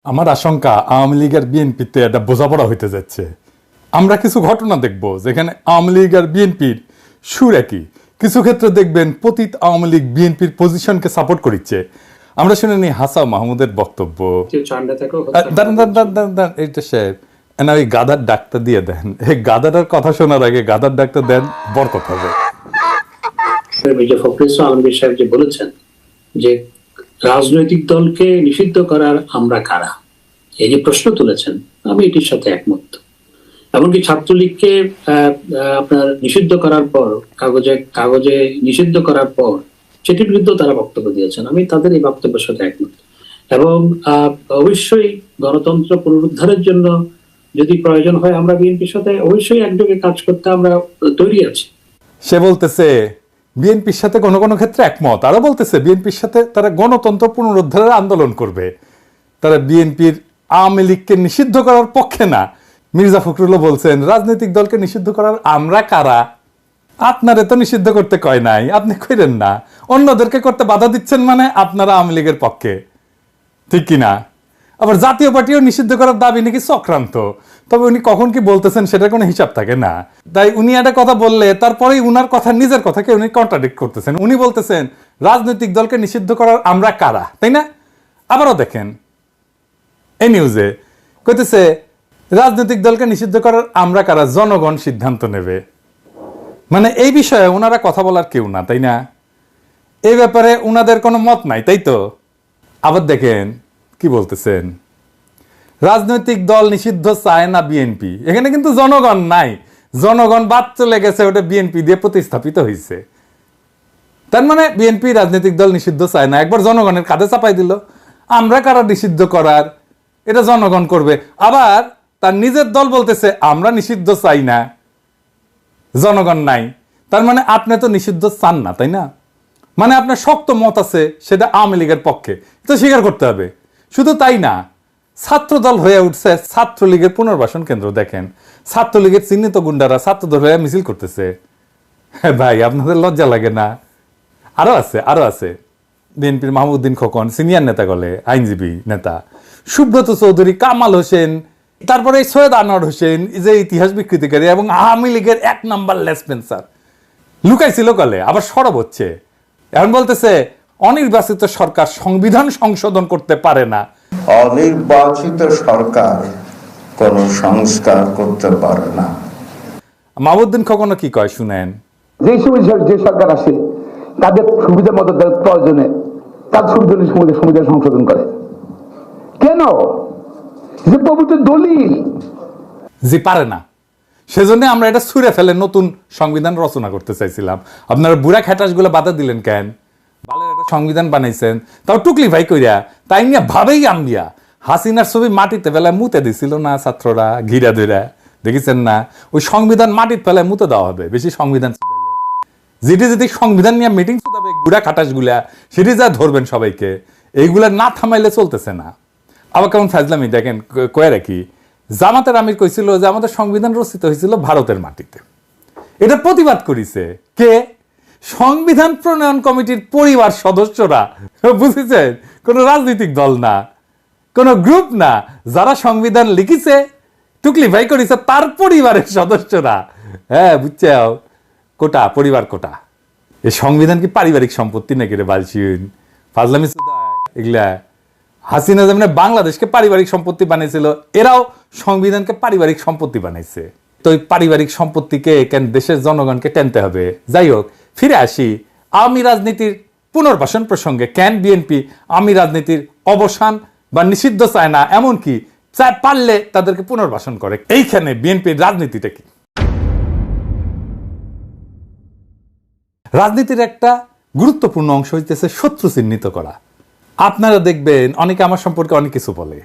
আমার আশঙ্কা আওয়ামী লীগ আর বিএনপিতে একটা বোঝাপড়া হইতে যাচ্ছে। আমরা কিছু ঘটনা দেখব যেখানে আওয়ামী লীগ আর বিএনপির সুর একই, কিছু ক্ষেত্রে দেখবেন পতিত আওয়ামী লীগ বিএনপির পজিশনকে সাপোর্ট করছে। আমরা শুনে নিই হাসান মাহমুদের বক্তব্য। এইটা সাহেব না, ওই গাদার ডাক্তার দিয়ে দেন, এই গাদাটার কথা শোনার আগে গাদার ডাক্তার দেন, বরকত হবে। আলমগীর সাহেব যে বলেছেন যে রাজনৈতিক দলকে নিষিদ্ধ করার আমরা কারা, এই যে প্রশ্ন তুলেছেন, আমি এটির সাথে একমত। এমনকি ছাত্রলীগকে আপনার নিষিদ্ধ করার পর, কাগজে নিষিদ্ধ করার পর সেটির বিরুদ্ধে তারা বক্তব্য দিয়েছেন, আমি তাদের এই বক্তব্যের সাথে একমত। এবং অবশ্যই গণতন্ত্র পুনরুদ্ধারের জন্য যদি প্রয়োজন হয় আমরা বিএনপির সাথে অবশ্যই একযোগে কাজ করতে আমরা তৈরি আছি। সে বলতেছে বিএনপির সাথে কোনো কোনো ক্ষেত্রে একমত, আরো বলতেছে বিএনপির সাথে তারা গণতন্ত্র পুনরুদ্ধারের আন্দোলন করবে, তারা বিএনপির আওয়ামী লীগকে নিষিদ্ধ করার পক্ষে না। মির্জা ফখরুলও বলছেন রাজনৈতিক দলকে নিষিদ্ধ করার আমরা কারা, আপনারে তো নিষিদ্ধ করতে কয় নাই, আপনি কইরেন না, অন্যদেরকে করতে বাধা দিচ্ছেন, মানে আপনারা আওয়ামী লীগের পক্ষে, ঠিক কিনা? আবার জাতীয় পার্টিও নিষিদ্ধ করার দাবি নাকি চক্রান্ত, তবে উনি কখন কি বলতেছেন সেটার কোনো হিসাব থাকে না। তাই উনি একটা কথা বললে তারপরেই উনার কথা, নিজের কথাকে উনি কন্ট্রাডিক্ট করতেছেন। উনি বলতেছেন রাজনৈতিক দলকে নিষিদ্ধ করার আমরা কারা, তাই না? আবারও দেখেন এই নিউজে কইতেছে রাজনৈতিক দলকে নিষিদ্ধ করার আমরা কারা, জনগণ সিদ্ধান্ত নেবে। মানে এই বিষয়ে ওনারা কথা বলার কেউ না, তাই না? এই ব্যাপারে উনাদের কোনো মত নাই, তাই তো? আবার দেখেন কি বলতেছেন, রাজনৈতিক দল নিষিদ্ধ চায় না বিএনপি। এখানে কিন্তু জনগণ নাই, জনগণ বাদ চলে গেছে, ওটা বিএনপি দিয়ে প্রতিস্থাপিত হয়েছে। তার মানে বিএনপি রাজনৈতিক দল নিষিদ্ধ চায় না, একবার জনগণের কাঁধে চাপাই দিল। আমরা কারা নিষিদ্ধ করার, এটা জনগণ করবে। আবার তার নিজের দল বলতেছে আমরা নিষিদ্ধ চাই না, জনগণ নাই। তার মানে আপনি তো নিষিদ্ধ চান না, তাই না? মানে আপনার শক্ত মত আছে, সেটা আওয়ামী লীগের পক্ষে, তো স্বীকার করতে হবে। শুধু তাই না, ছাত্রদল হয়ে উঠছে ছাত্রলীগের পুনর্বাসন কেন্দ্র। দেখেন ছাত্রলীগের চিহ্নিত গুন্ডারা ছাত্রদল হয়ে মিছিল করতেছে। হ্যাঁ ভাই, আপনাদের লজ্জা লাগে না? আরো আছে বিএনপির মাহমুদ্দিন খোকন, সিনিয়র নেতা গলে, আইনজীবী নেতা, সুব্রত চৌধুরী, কামাল হোসেন, তারপরে সৈয়দ আনোয়ার হোসেন, যে ইতিহাস বিকৃতিকারী এবং আওয়ামী লীগের 1 নাম্বার লেসপেন্সার, লুকাইছিল কলে, আবার সরব হচ্ছে। এখন বলতেছে অনির্বাচিত সরকার সংবিধান সংশোধন করতে পারে না। অনির্বাচিত সরকার কোন সংস্কার করতে পারে না। মাহমুদ্দিন খোকন কি কয় শুনেন। যে সরকার আসে তাদের সুবিধা মতো প্রয়োজনে তার সংবিধান সংশোধন করে কেন? যে পবিত্র দলিল যে পারে না, সেজন্য আমরা এটা ছুঁড়ে ফেলে নতুন সংবিধান রচনা করতে চাইছিলাম। আপনারা বুড়া খ্যাটাস গুলো বাধা দিলেন কেন? বালের একটা সংবিধান বানাইছেন, তাও টুকলি ভাই কইরা, তাই নিয়ে ভাবেই আম্বিয়া হাসিনার ছবি মাটিতে ফেলায় মুতে দিছিল না ছাত্ররা, ঘিরা ধইরা, দেখেছেন না? ওই সংবিধান মাটির ফেলায় মুতে দেওয়া হবে বেশি সংবিধান ছুটাইলে। যেটি যদি সংবিধান নিয়ে মিটিং ছুটাবে বুড়া খাটাস গুলা, সেটি যা ধরবেন সবাইকে, এইগুলা না থামাইলে চলতেছে না। আবার কেমন ফাজলামি দেখেন, কয়ে রাখি, জামাতের আমির কইছিল যে আমাদের সংবিধান রচিত হয়েছিল ভারতের মাটিতে। এটা প্রতিবাদ করেছে কে? সংবিধান প্রণয়ন কমিটির পরিবার সদস্যরা। বুঝেছেন? কোন রাজনৈতিক দল না, কোন গ্রুপ না, যারা সংবিধান লিখিছে, টুকলি ভাই করেছে, তার পরিবারের সদস্যরা। হ্যাঁ বুঝছে, কোটা, পরিবার কোটা। এই সংবিধান কি পারিবারিক সম্পত্তি নাকি রে বালছিন? ফাজলামি এগুলা। হাসিনা যেমন বাংলাদেশকে পারিবারিক সম্পত্তি বানিয়েছিল, এরাও সংবিধানকে পারিবারিক সম্পত্তি বানাইছে। তো ওই পারিবারিক সম্পত্তিকে কেন দেশের জনগণকে টেনতে হবে? যাই হোক, ফিরে আসি আওয়ামী রাজনীতির পুনর্বাসন প্রসঙ্গে। কেন বিএনপি আওয়ামী রাজনীতির অবসান বা নিষিদ্ধ চায় না, এমনকি চায় পারলে তাদেরকে পুনর্বাসন করে? এইখানে বিএনপির রাজনীতিটা কি? রাজনীতির একটা গুরুত্বপূর্ণ অংশ হইতেছে শত্রু চিহ্নিত করা। আপনারা দেখবেন অনেকে আমার সম্পর্কে অনেক কিছু বলে,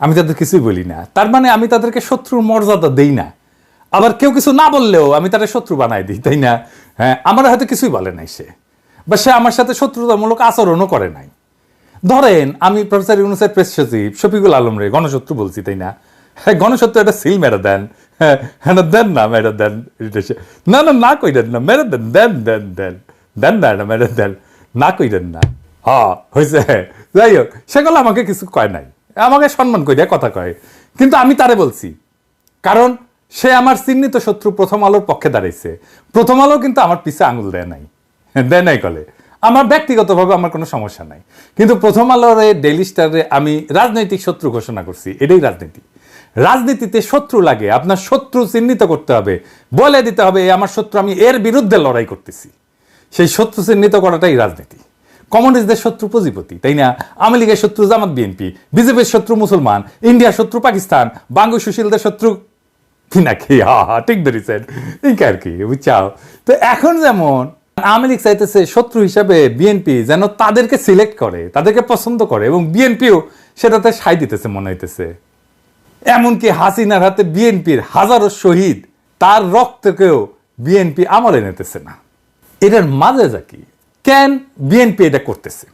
আমি তাদের কিছুই বলি না, তার মানে আমি তাদেরকে শত্রুর মর্যাদা দেই না। আবার কেউ কিছু না বললেও আমি তাদের শত্রু বানাই দিই, তাই না? হ্যাঁ, আমার হয়তো কিছুই বলে নাই সে, বা সে আমার সাথে শত্রুতামূলক আচরণও করে নাই। ধরেন আমি প্রফেসর ইউনূসের প্রেস সচিব শফিকুল আলম রে গণশত্রু বলছি, তাই না? হ্যাঁ, গণশত্রু একটা সিল মেরে দেন। হ্যাঁ দেন না, মেরে দেন। না না না কইরেন না, মেরে দেন, দেন দেন দেন দেন না, এটা মেরে দেন, না কইরেন না। হ্যাঁ হয়েছে। যাই হোক, সেগুলো আমাকে কিছু কয় নাই, আমাকে সম্মান করে কথা কয়, কিন্তু আমি তারে বলছি, কারণ সে আমার চিহ্নিত শত্রু। প্রথম আলোর পক্ষে দাঁড়াইছে, প্রথম আলো কিন্তু আমার পিছে আঙুল দেয় নাই কলে। আমার ব্যক্তিগতভাবে আমার কোনো সমস্যা নাই, কিন্তু প্রথম আলোর ডেইলি স্টারে আমি রাজনৈতিক শত্রু ঘোষণা করছি। এটাই রাজনীতি। রাজনীতিতে শত্রু লাগে, আপনার শত্রু চিহ্নিত করতে হবে, বলে দিতে হবে আমার শত্রু, আমি এর বিরুদ্ধে লড়াই করতেছি। সেই শত্রু চিহ্নিত করাটাই রাজনীতি। কমিউনিস্টদের শত্রু পুঁজিপতি, তাই না? আওয়ামী লীগের শত্রু জামাত বিএনপি, বিজেপির শত্রু মুসলমান, ইন্ডিয়ার শত্রু পাকিস্তান, বাঙ্গু সুশীলদের শত্রু পিনাকি। ঠিক ধরেছেন, এই আর কি, বুঝছাও? তো এখন যেমন আওয়ামী লীগ চাইতেছে শত্রু হিসাবে বিএনপি যেন তাদেরকে সিলেক্ট করে, তাদেরকে পছন্দ করে, এবং বিএনপিও সেটাতে সায় দিতেছে মনে হইতেছে। এমনকি হাসিনার হাতে বিএনপির হাজারো শহীদ, তার রক্তকেও বিএনপি আমলে নিতেছে না। এটার মাঝে যা কি, কেন বিএনপি এটা করতেছে?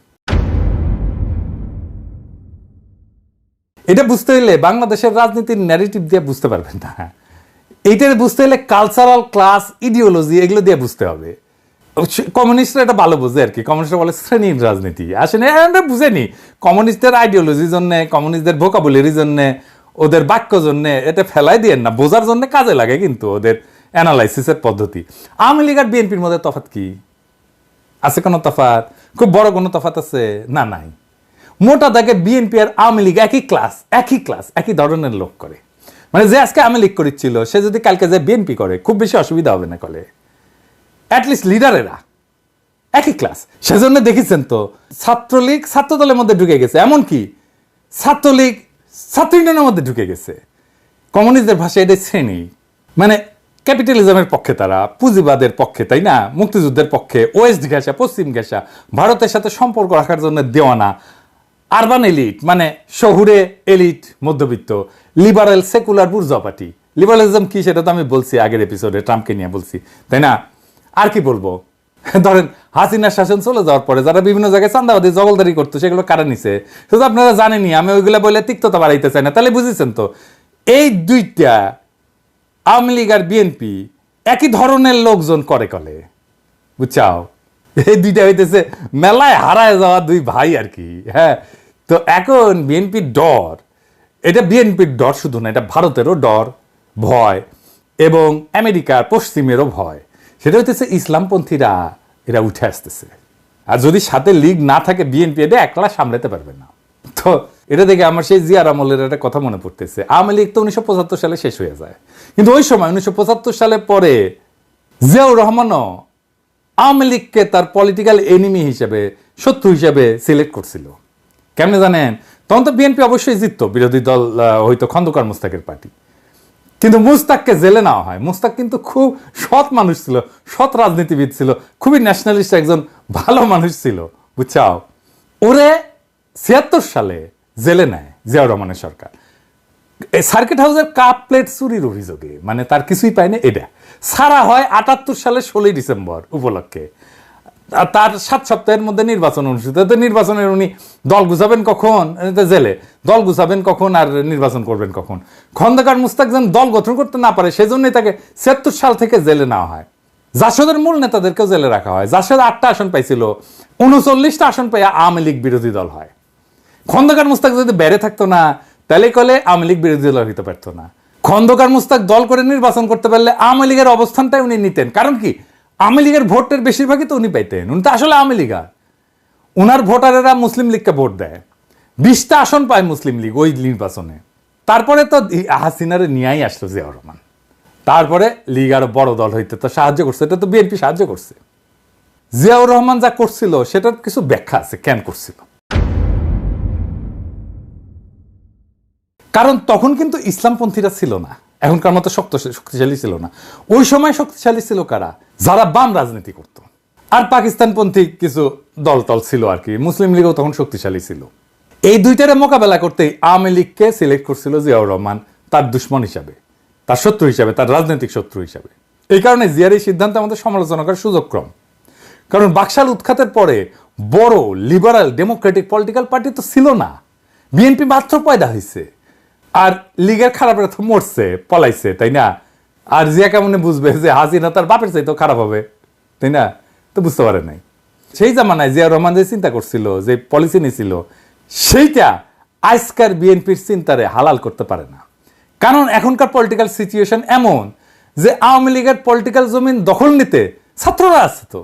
এটা বুঝতে হইলে বাংলাদেশের রাজনীতির ন্যারেটিভ দিয়ে বুঝতে পারবেন না। এইটা বুঝতে হলে কালচারাল, ক্লাস, ইডিওলজি এগুলো দিয়ে বুঝতে হবে। কমিউনিস্টরা এটা ভালো বুঝে আর কি। কমিউনিস্টরা বলে শ্রেণীর রাজনীতি, আসলে আমরা বুঝেনি। কমিউনিস্টদের আইডিওলজির জন্য, কমিউনিস্টদের ভোকাবুলারির জন্য, ওদের বাক্য জন্য এটা ফেলাই দিয়েন না, বোঝার জন্য কাজে লাগে কিন্তু ওদের অ্যানালাইসিসের পদ্ধতি। আওয়ামী লীগ আর বিএনপির মধ্যে তফাৎ কি আছে? কোনো তফাৎ, খুব বড় কোনো তফাৎ আছে? না, নাই। মোটা দাগে বিএনপি আর আওয়ামী লীগ একই ক্লাস, একই ধরনের লোক করে। মানে যে আজকে আওয়ামী লীগ করেছিল, সে যদি কালকে যে বিএনপি করে, খুব বেশি অসুবিধা হবে না কলে। অ্যাটলিস্ট লিডারেরা একই ক্লাস। সেজন্য দেখেছেন তো ছাত্রলীগ ছাত্রদলের মধ্যে ঢুকে গেছে, এমনকি ছাত্রলীগ ছাত্র ইউনিয়নের মধ্যে ঢুকে গেছে। কমিউনিস্টদের ভাষায় এটা শ্রেণী, মানে ক্যাপিটালিজমের পক্ষে, তারা পুঁজিবাদের পক্ষে, তাই না? মুক্তিযুদ্ধের পক্ষে, ওয়েস্ট ঘেঁষা, পশ্চিম ঘেঁষা, ভারতের সাথে সম্পর্ক রাখার জন্য দেওয়ানা। আরবান এলিট মানে শহুরে এলিট, মধ্যবিত্ত, liberal secular bourgeois party. Liberalism কি সেটা তো আমি বলছি আগের এপিসোডে, ট্রাম্পকে নিয়ে বলছি, তাই না? আর কি বলবো? ধরেন হাসিনার শাসন চলে যাওয়ার পরে যারা বিভিন্ন জায়গায় চাঁদাবাদী জগলদারি করতো, সেগুলো কারা নিছে সেটা আপনারা জানেনই। আমি ওইগুলো বলে তিক্ততা বাড়াইতে চাই না। তাহলে বুঝেছেন তো, এই দুইটা আওয়ামী লীগ আর বিএনপি একই ধরনের লোকজন করে কলে, বুঝছাও? এই দুইটা হইতেছে মেলায় হারায় যাওয়া দুই ভাই আর কি। হ্যাঁ, তো এখন বিএনপির ডর, এটা বিএনপির ডর শুধু না, এটা ভারতেরও ডর, ভয়, এবং আমেরিকার পশ্চিমেরও ভয়। সেটা হইতেছে ইসলামপন্থীরা এরা উঠে আসতেছে। আর যদি সাথে লীগ না থাকে, বিএনপি এটা একলা সামলাতে পারবে না। তো এটা দেখে আমার সেই জিয়ার আমলের একটা কথা মনে পড়তেছে। আওয়ামী লীগ তো 1975 সালে শেষ হয়ে যায়, কিন্তু ওই সময় 1975 সালে পরে জিয়াউর রহমানও আওয়ামী লীগকে তার পলিটিক্যাল এনিমি হিসেবে, শত্রু হিসেবে সিলেক্ট করছিল। কেমনে জানেন? তখন তো বিএনপি অবশ্যই জিতত, বিরোধী দল হয়তো খন্দকার মোস্তাকের পার্টি, কিন্তু মুস্তাককে জেলে নেওয়া হয়। মুস্তাক কিন্তু খুব সৎ মানুষ ছিল, সৎ রাজনীতিবিদ ছিল, খুবই ন্যাশনালিস্ট একজন ভালো মানুষ ছিল, বুঝছাও? ওরে 76 সালে জেলে নেয় জিয়াউর রহমানের সরকার, সার্কিট হাউসের কাপ প্লেট চুরির অভিযোগে। মানে তার কিছুই পায়নি, এটা সারা হয় 78 সালের 16 ডিসেম্বর উপলক্ষে। তার 7 সপ্তাহের মধ্যে নির্বাচন অনুষ্ঠিত। তো নির্বাচনের উনি দল গুছাবেন কখন? জেলে দল গুছাবেন কখন আর নির্বাচন করবেন কখন? খন্দকার মুস্তাক যেন দল গঠন করতে না পারে, সেজন্যই তাকে 76 সাল থেকে জেলে নেওয়া হয়। জাসদের মূল নেতাদেরকেও জেলে রাখা হয়। জাসদ 8টা আসন পাইছিল, 39টা আসন পাইয়া আওয়ামী লীগ বিরোধী দল হয়। খন্দকার মুস্তাক যদি বেড়ে থাকতো না, তাহলে কলে আওয়ামী লীগ বিরোধী দল হইতে পারতো না। খন্দকার মুস্তাক দল করে নির্বাচন করতে পারলে আওয়ামী লীগের অবস্থানটাই উনি নিতেন। কারণ কি? আওয়ামী লীগের ভোটের বেশিরভাগই তো উনি পাইতেন। উনি তো আসলে আওয়ামী লীগার। উনার ভোটারেরা মুসলিম লীগকে ভোট দেয়, 20টা আসন পায় মুসলিম লীগ ওই নির্বাচনে। তারপরে তো হাসিনারে নিয়েই আসলো জিয়াউর রহমান। তারপরে লীগ আরো বড় দল হইতে তো সাহায্য করছে, এটা তো বিএনপি সাহায্য করছে। জিয়াউর রহমান যা করছিল সেটার কিছু ব্যাখ্যা আছে কেন করছিল। কারণ তখন কিন্তু ইসলামপন্থীরা ছিল না, এখনকার মতো শক্তিশালী ছিল না। ওই সময় শক্তিশালী ছিল কারা? যারা বাম রাজনীতি করত, আর পাকিস্তানপন্থী কিছু দল ছিল আর কি। মুসলিম লীগও তখন শক্তিশালী ছিল। এই দুইটারে মোকাবেলা করতেই আওয়ামী লীগকে সিলেক্ট করছিল জিয়াউর রহমান তার দুশ্মন হিসাবে, তার শত্রু হিসাবে, তার রাজনৈতিক শত্রু হিসাবে। এই কারণে জিয়ার এই সিদ্ধান্ত আমাদের সমালোচনা করার সুযোগ কম। কারণ বাকশাল উৎখাতের পরে বড় লিবারাল ডেমোক্রেটিক পলিটিক্যাল পার্টি তো ছিল না। বিএনপি মাত্র পয়দা হয়েছে, আর লীগের খারাপরা তো মরছে, পলাইছে, তাই না? আর জিয়া কেমনে বুঝবে যে হাসিনা তার বাপের চাইতেও খারাপ হবে, তাই না? তো বুঝতে পারে নাই। সেই জামানায় জিয়াউর রহমান যে চিন্তা করছিল, যে পলিসি নিয়েছিল, সেইটা আজকার বিএনপির চিন্তারে হালাল করতে পারে না। কারণ এখনকার পলিটিক্যাল সিচুয়েশন এমন যে আওয়ামী লীগের পলিটিক্যাল জমিন দখল নিতে ছাত্ররা আছে তো।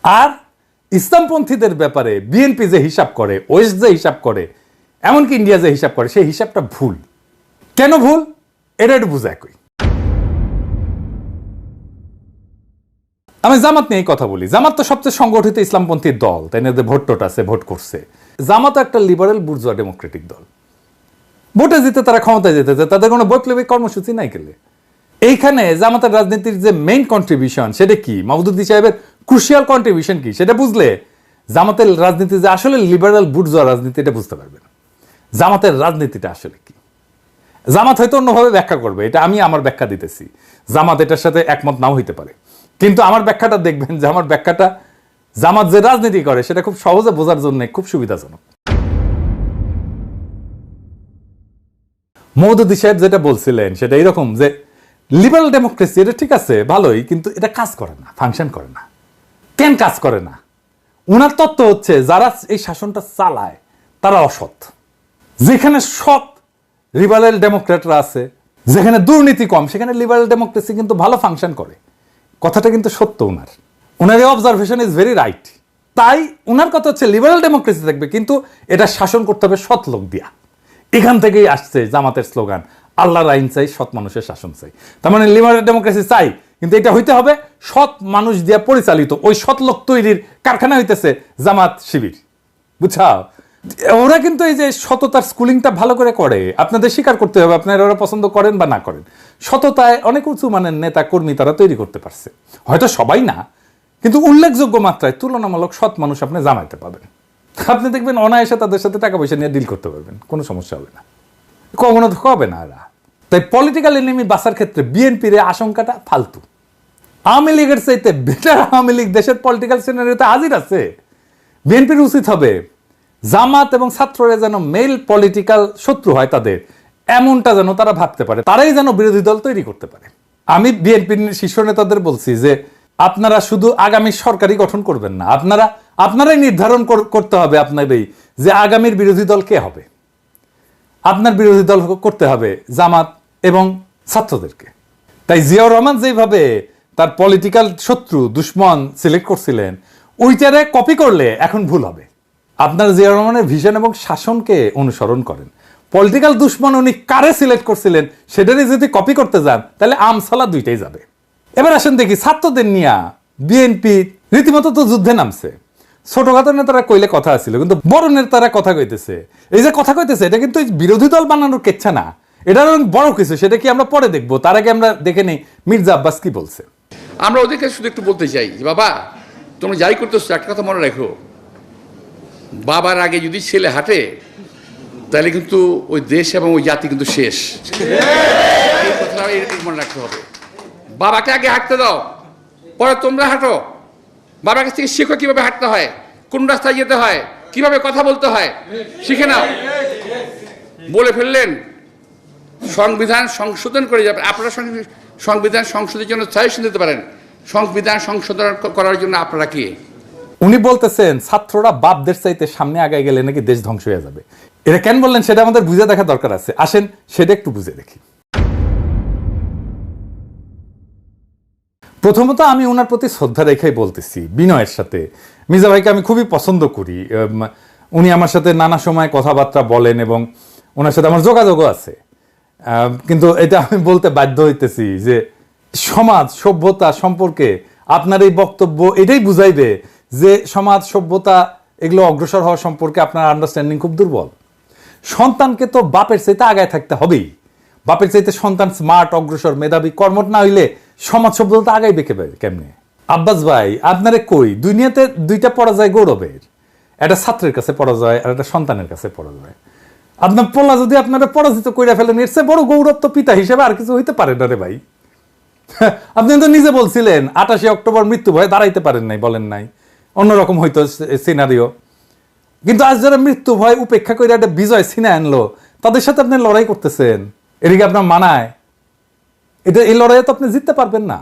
আর ইসলামপন্থীদের ব্যাপারে বিএনপি যে হিসাব করে, ওয়েস্ট যে হিসাব করে, এমনকি ইন্ডিয়া যে হিসাব করে, সেই হিসাবটা ভুল। কেন ভুল এটা একটু বুঝায় কই। আমি জামাত নিয়ে কথা বলি। জামাত তো সবচেয়ে সংগঠিত ইসলামপন্থী দল, তাই না? ভোট টোট আছে, ভোট করছে। জামাত একটা লিবারেল বুর্জোয়া ডেমোক্রেটিক দল। ভোটে জিতে তারা ক্ষমতায় যেতে চায়, তাদের কোনো বৈপ্লবিক কর্মসূচি নাই গেলে। এইখানে জামাতের রাজনীতির যে মেইন কন্ট্রিবিউশন সেটা কি, মাহমুদুদ্দি সাহেবের ক্রুশিয়াল কন্ট্রিবিউশন কি, সেটা বুঝলে জামাতের রাজনীতি যে আসলে লিবারেল বুর্জোয়া রাজনীতি এটা বুঝতে পারবেন। জামাতের রাজনীতিটা আসলে কি, জামাত হয়তো অন্যভাবে ব্যাখ্যা করবে, এটা আমি আমার ব্যাখ্যা দিতেছি। জামাত এটার সাথে একমত নাও হইতে পারে, কিন্তু আমার ব্যাখ্যাটা দেখবেন যে আমার ব্যাখ্যাটা জামাত যে রাজনীতি করে সেটা খুব সহজে বোঝার জন্য খুব সুবিধাজনক। মওদুদি সাহেব যেটা বলছিলেন সেটা এইরকম যে লিবারাল ডেমোক্রেসি এটা ঠিক আছে, ভালোই, কিন্তু এটা কাজ করে না, ফাংশন করে না। কেন কাজ করে না? উনার তত্ত্ব হচ্ছে যারা এই শাসনটা চালায় তারা অসৎ। যেখানে সৎ লিবারাল ডেমোক্রেটরা আছে, যেখানে দুর্নীতি কম, সেখানে লিবারাল ডেমোক্রেসি কিন্তু ভালো ফাংশন করে। কথাটা কিন্তু সত্য। উনার এই অবজারভেশন ইজ ভেরি রাইট। তাই উনার কথা হচ্ছে লিবারাল ডেমোক্রেসি থাকবে, কিন্তু এটা শাসন করতে হবে সৎ লোক দিয়া। এখান থেকেই আসছে জামাতের স্লোগান, আল্লাহর আইন চাই, সৎ মানুষের শাসন চাই। তার মানে লিবারাল ডেমোক্রেসি চাই, কিন্তু এটা হইতে হবে সৎ মানুষ দিয়া পরিচালিত। ওই সৎ লোক তৈরির কারখানা হইতেছে জামাত শিবির, বুঝছাও? ওরা কিন্তু এই যে সততার স্কুলিংটা ভালো করে করে, আপনাদের স্বীকার করতে হবে, আপনারা ওরা পছন্দ করেন বা না করেন। সততায় অনেক উঁচু মানের নেতা কর্মী তারা তৈরি করতে পারছে, হয়তো সবাই না, কিন্তু উল্লেখযোগ্য মাত্রায় তুলনামূলক সৎ মানুষ আপনি জামাইতে পাবেন। আপনি দেখবেন অনায়াসে তাদের সাথে টাকা পয়সা নিয়ে ডিল করতে পারবেন, কোনো সমস্যা হবে না, কখনো তো হবে না এরা। তাই পলিটিক্যাল এনিমি বাঁচার ক্ষেত্রে বিএনপির আশঙ্কাটা ফালতু। আওয়ামী লীগের চাইতে বেটার আওয়ামী লীগ দেশের পলিটিক্যাল সিনারিওতে হাজির আছে। বিএনপির উচিত হবে জামাত এবং ছাত্ররা যেন মেল পলিটিক্যাল শত্রু হয় তাদের, এমনটা যেন তারা ভাবতে পারে, তারাই যেন বিরোধী দল তৈরি করতে পারে। আমি বিএনপির শীর্ষ নেতাদের বলছি যে আপনারা শুধু আগামী সরকারই গঠন করবেন না, আপনারাই নির্ধারণ করতে হবে আপনারই যে আগামীর বিরোধী দল কে হবে। আপনার বিরোধী দল করতে হবে জামাত এবং ছাত্রদেরকে। তাই জিয়াউর রহমান যেভাবে তার পলিটিক্যাল শত্রু দুশ্মন সিলেক্ট করছিলেন, ওইটারে কপি করলে এখন ভুল হবে। আপনার জিয়াউর রহমানের ভিশন এবং শাসনকে অনুসরণ করেন। পলিটিক্যাল দুশ্মন উনি কারে সিলেক্ট করছিলেন সেটারই যদি কপি করতে যান তাহলে আমসালা দুইটাই যাবে। এবার আসেন দেখি ছাত্রদের নিয়ে বিএনপি রীতিমতো তো যুদ্ধে নামছে। ছোটখাটো নেতারা কইলে কথা আছিল, কিন্তু বড় নেতারা কথা কইতেছে। এই যে কথা কইতেছে এটা কিন্তু বিরোধী দল বানানোর কেচ্ছা না, এটা বড় কিছু। সেটা কি আমরা পরে দেখবো, তার আগে আমরা দেখে নেই মির্জা আব্বাস কি বলছে। আমরা ওদেরকে শুধু একটু বলতে চাই যে বাবা তোমরা যাই করতেছো একটা কথা মনে রাখো, বাবার আগে যদি ছেলে হাঁটে তাহলে কিন্তু ওই দেশ এবং ওই জাতি কিন্তু শেষ। এই কথাটা মনে রাখতে হবে। বাবাকে আগে হাঁটতে দাও, পরে তোমরা হাঁটো। বাবার কাছ থেকে শেখো কিভাবে হাঁটতে হয়, কোন রাস্তায় যেতে হয়, কিভাবে কথা বলতে হয়, শিখে নাও। বলে ফেললেন সংবিধান সংশোধন করে যাবে। আপনারা সংবিধান সংশোধনের জন্য সাজেশন দিতে পারেন, সংবিধান সংশোধন করার জন্য আপনারা কি? উনি বলতেছেন ছাত্ররা বাপদের চাইতে সামনে আগায় গেলে নাকি দেশ ধ্বংস হয়ে যাবে। এটা কেন বললেন সেটা আমাদের বুঝে দেখা দরকার আছে। আসেন সেটা একটু বুঝে দেখি। প্রথমত আমি ওনার প্রতি শ্রদ্ধা রেখেই বলতেছি, বিনয়ের সাথে। মির্জা ভাইকে আমি খুবই পছন্দ করি। উনি আমার সাথে নানা সময় কথাবার্তা বলেন এবং ওনার সাথে আমার যোগাযোগও আছে। কিন্তু এটা আমি বলতে বাধ্য হইতেছি যে সমাজ সভ্যতা সম্পর্কে আপনার এই বক্তব্য এটাই বুঝাইবে যে সমাজ সভ্যতা এগুলো অগ্রসর হওয়া সম্পর্কে আপনার আন্ডারস্ট্যান্ডিং খুব দুর্বল। সন্তানকে তো বাপের চাইতে আগায় থাকতে হবেই। বাপের চাইতে সন্তান স্মার্ট, অগ্রসর, মেধাবী, কর্মঠ না হইলে সমাজ সভ্যতা আগাইবে কেমনে? আব্বাস ভাই আপনারে কই, দুনিয়াতে দুইটা পরাজয় গৌরবের, একটা ছাত্রের কাছে পরাজয় আর একটা সন্তানের কাছে পরাজয়। আপনার পোলা যদি আপনারা পরাজিত করে ফেলেন, এর চেয়ে বড় গৌরব তো পিতা হিসেবে আর কিছু হইতে পারে না রে ভাই। আপনি তো নিজে বলছিলেন 28 অক্টোবর মৃত্যু ভয়ে দাঁড়াইতে পারেন নাই, বলেন নাই, অন্যরকম হইতো সিনারিও। কিন্তু আজ যারা মৃত্যু ভয় উপেক্ষা করে একটা বিজয় ছিনে আনলো, তাদের সাথে আপনি লড়াই করতেছেন, এদিকে আপনার মানায়? এটা এই লড়াইয়ে তো আপনি জিততে পারবেন না।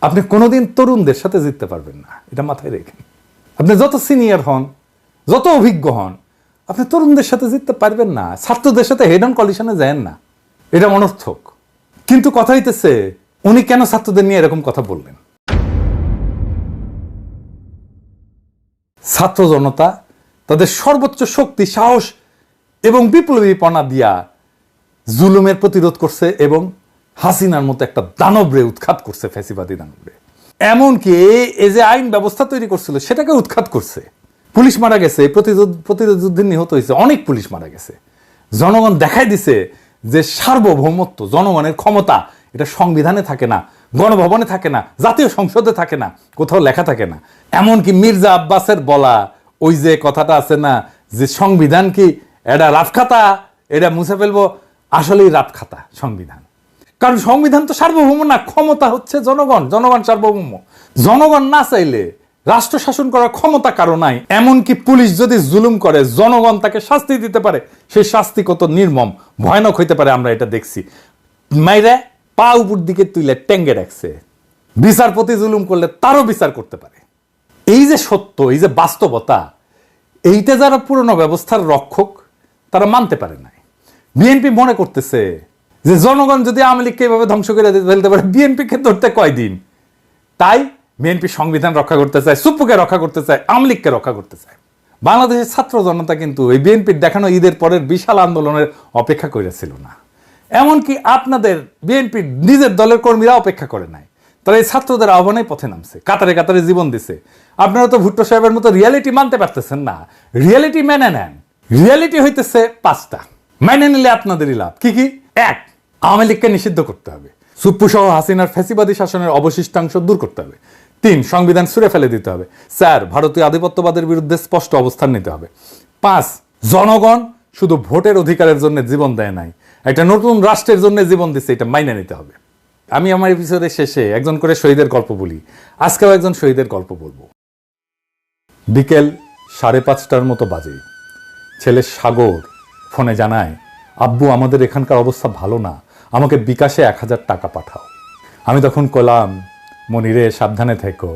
আপনি কোনোদিন তরুণদের সাথে জিততে পারবেন না, এটা মাথায় রেখেন। আপনি যত সিনিয়র হন, যত অভিজ্ঞ হন, আপনি তরুণদের সাথে জিততে পারবেন না, ছাত্রদের সাথে হেড অন কলিশনে যান না, এটা অনর্থক। কিন্তু কথা হইতেছে উনি কেন ছাত্রদের নিয়ে এরকম কথা বললেন? ছাত্র জনতা তাদের সর্বোচ্চ শক্তি, সাহস এবং বিপ্লবীপনা দিয়া জুলুমের প্রতিরোধ করছে এবং হাসিনার মতো একটা দানবরে উৎখাত করছে, ফ্যাসিবাদী দানবরে। এমনকি এই যে আইন ব্যবস্থা তৈরি করছিল সেটাকে উৎখাত করছে। পুলিশ মারা গেছে, প্রতিরোধ যুদ্ধে নিহত হয়েছে, অনেক পুলিশ মারা গেছে। জনগণ দেখাই দিছে যে সার্বভৌমত্ব, জনগণের ক্ষমতা, এটা সংবিধানে থাকে না, গণভবনে থাকে না, জাতীয় সংসদে থাকে না, কোথাও লেখা থাকে না। এমনকি মির্জা আব্বাসের বলা ওই যে কথাটা আছে না, যে সংবিধান কি এটা রাত খাতা, এটা মুছে ফেলবো, আসলেই রাত খাতা সংবিধান। কারণ সংবিধান তো সার্বভৌম না, ক্ষমতা হচ্ছে জনগণ, জনগণ সার্বভৌম। জনগণ না চাইলে রাষ্ট্র শাসন করার ক্ষমতা কারো নাই। এমনকি পুলিশ যদি জুলুম করে জনগণ তাকে শাস্তি দিতে পারে, সেই শাস্তি কত নির্মম ভয়ানক হইতে পারে আমরা এটা দেখছি। মাইরে পা উপর দিকে তুলে টেঙ্গে রাখছে, বিচারপতি জুলুম করলে তারও বিচার করতে পারে। এই যে সত্য, এই যে বাস্তবতা, এইটা যারা পুরনো ব্যবস্থার রক্ষক তারা মানতে পারে নাই। বিএনপি মনে করতেছে যে জনগণ যদি আওয়ামী লীগকে এভাবে ধ্বংস করে ফেলতে পারে, বিএনপিকে ধরতে কয়দিন। তাই বিএনপি সংবিধান রক্ষা করতে চায়, সুপ্পুকে রক্ষা করতে চায়, আওয়ামী লীগকে রক্ষা করতে চায়। বাংলাদেশের ছাত্র জনতা কিন্তু এই বিএনপির দেখানো ঈদের পরের বিশাল আন্দোলনের অপেক্ষা করেছিল না। এমনকি আপনাদের বিএনপির নিজের দলের কর্মীরা অপেক্ষা করে নাই, তারা এই ছাত্রদের আহ্বানে পথে নামছে, কাতারে কাতারে জীবন দিছে। আপনারা তো ভুট্টো সাহেবের মতো রিয়ালিটি মানতে পারতেছেন না। রিয়ালিটি মেনে নেন। রিয়ালিটি হইতেছে 5টা, মেনে নিলে আপনাদেরই লাভ। কি কি? 1, আওয়ামী লীগকে নিষিদ্ধ করতে হবে, সুপ্পু সহ হাসিনার ফ্যাসিবাদী শাসনের অবশিষ্টাংশ দূর করতে হবে। 3, সংবিধান ছুঁড়ে ফেলে দিতে হবে। 4, ভারতীয় আধিপত্যবাদের বিরুদ্ধে স্পষ্ট অবস্থান নিতে হবে। 5, জনগণ শুধু ভোটের অধিকারের জন্য জীবন দেয় নাই, একটা নতুন রাষ্ট্রের জন্য জীবন দিচ্ছে, এটা মাইনে নিতে হবে। আমি আমার এপিসোডের শেষে একজন করে শহীদের গল্প বলি। আজকেও একজন শহীদের গল্প বলবো। বিকেল 5:30টার মতো বাজে। ছেলে সাগর ফোনে জানায়, আব্বু আমাদের এখানকার অবস্থা ভালো না, আমাকে বিকাশে 1000 টাকা পাঠাও। আমি তখন কলাম, মনিরে সাবধানে থেকো।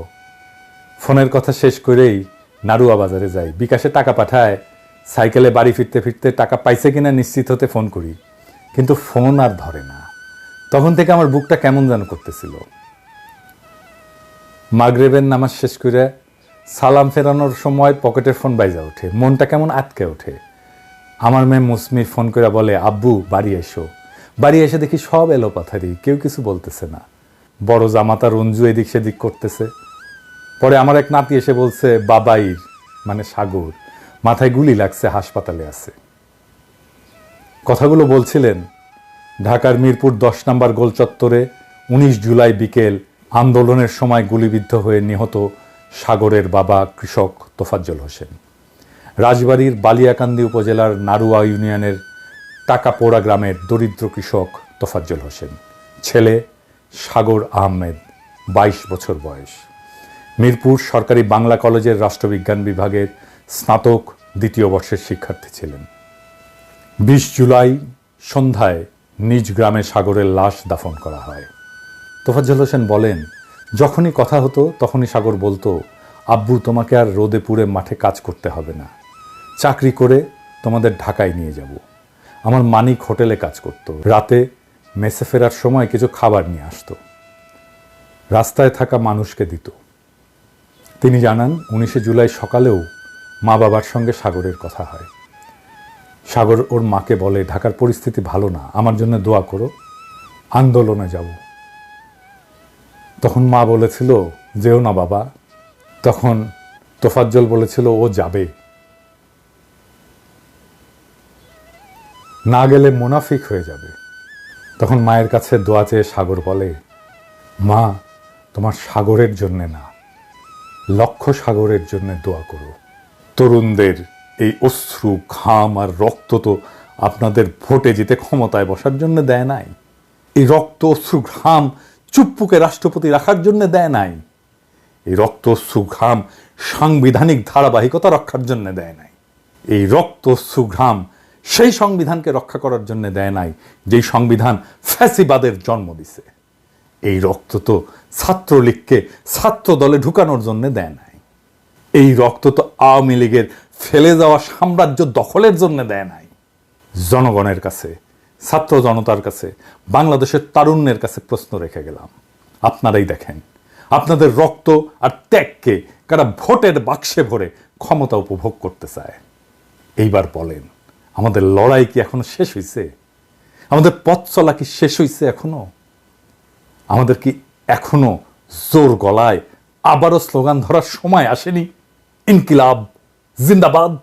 ফোনের কথা শেষ করেই নাড়ুয়া বাজারে যাই, বিকাশে টাকা পাঠায়। সাইকেলে বাড়ি ফিরতে ফিরতে টাকা পাইছে কিনা নিশ্চিত হতে ফোন করি, কিন্তু ফোন আর ধরে না। তখন থেকে আমার বুকটা কেমন যেন করতেছিল। মাগরিবের নামাজ শেষ করে সালাম ফেরানোর সময় পকেটের ফোন বাইজা ওঠে, মনটা কেমন আটকে ওঠে। আমার মেয়ে মুসমি ফোন করে বলে, আব্বু বাড়ি এসো। বাড়ি এসে দেখি সব এলোপাথারি, কেউ কিছু বলতেছে না। বড় জামাতা রঞ্জু এদিক সেদিক করতেছে। পরে আমার এক নাতি এসে বলছে, বাবাইর মানে সাগর মাথায় গুলি লাগছে, হাসপাতালে আছে। কথাগুলো বলছিলেন ঢাকার মিরপুর 10 নম্বর গোল চত্বরে 19 জুলাই বিকেল আন্দোলনের সময় গুলিবিদ্ধ হয়ে নিহত সাগরের বাবা কৃষক তোফাজ্জল হোসেন, রাজবাড়ীর বালিয়াকান্দি উপজেলার নাড়ুয়া ইউনিয়নের টাকাপোড়া গ্রামের দরিদ্র কৃষক তোফাজ্জল হোসেন, ছেলে সাগর আহমেদ 22 বছর বয়স, মিরপুর সরকারি বাংলা কলেজের রাষ্ট্রবিজ্ঞান বিভাগের স্নাতক 2য় বর্ষের শিক্ষার্থী ছিলেন। 20 জুলাই সন্ধ্যায় নিজ গ্রামে সাগরের লাশ দাফন করা হয়। তোফাজ্জল হোসেন বলেন, যখনই কথা হতো তখনই সাগর বলতো, আব্বু তোমাকে আর রোদে পুড়ে মাঠে কাজ করতে হবে না, চাকরি করে তোমাদের ঢাকায় নিয়ে যাব। আমার মানিক হোটেলে কাজ করত, রাতে মেসে ফেরার সময় কিছু খাবার নিয়ে আসতো, রাস্তায় থাকা মানুষকে দিত। তিনি জানান, 19 জুলাই সকালেও মা বাবার সঙ্গে সাগরের কথা হয়। সাগর ওর মাকে বলে, ঢাকার পরিস্থিতি ভালো না, আমার জন্য দোয়া করো, আন্দোলনে যাব। তখন মা বলেছিল, যেও না বাবা। তখন তোফাজ্জল বলেছিল, ও যাবে, না গেলে মুনাফিক হয়ে যাবে। তখন মায়ের কাছে দোয়া চেয়ে সাগর বলে, মা তোমার সাগরের জন্যে না, লক্ষ্য সাগরের জন্য দোয়া করো। তরুণদের এই অশ্রু ঘাম আর রক্ত তো আপনাদের ভোটে জিতে ক্ষমতায় বসার জন্য দেয় নাই। এই রক্ত অশ্রু ঘাম চুপ্পুকে রাষ্ট্রপতি রাখার জন্য দেয় নাই। এই রক্ত অশ্রু ঘাম সাংবিধানিক ধারাবাহিকতা রক্ষার জন্য দেয় নাই। এই রক্ত অশ্রু ঘাম সেই সংবিধানকে রক্ষা করার জন্য দেয় নাই যেই সংবিধান ফ্যাসিবাদের জন্ম দিছে। এই রক্ত তো ছাত্রলীগকে ছাত্র দলে ঢুকানোর জন্য দেয় নাই। এই রক্ত তো আওয়ামী লীগের ফেলে যাওয়া সাম্রাজ্য দখলের জন্য দেয় নাই। জনগণের কাছে, ছাত্র জনতার কাছে, বাংলাদেশের তারুণ্যের কাছে প্রশ্ন রেখে গেলাম। আপনারাই দেখেন, আপনাদের রক্ত আর ত্যাগকে কারা ভোটের বাক্সে ভরে ক্ষমতা উপভোগ করতে চায়। এইবার বলেন, আমাদের লড়াই কি এখনো শেষ হয়েছে? আমাদের পথ চলা কি শেষ হয়েছে এখনো? আমাদের কি এখনো জোর গলায় আবারও স্লোগান ধরার সময় আসেনি? ইনকিলাব জিন্দাবাদ।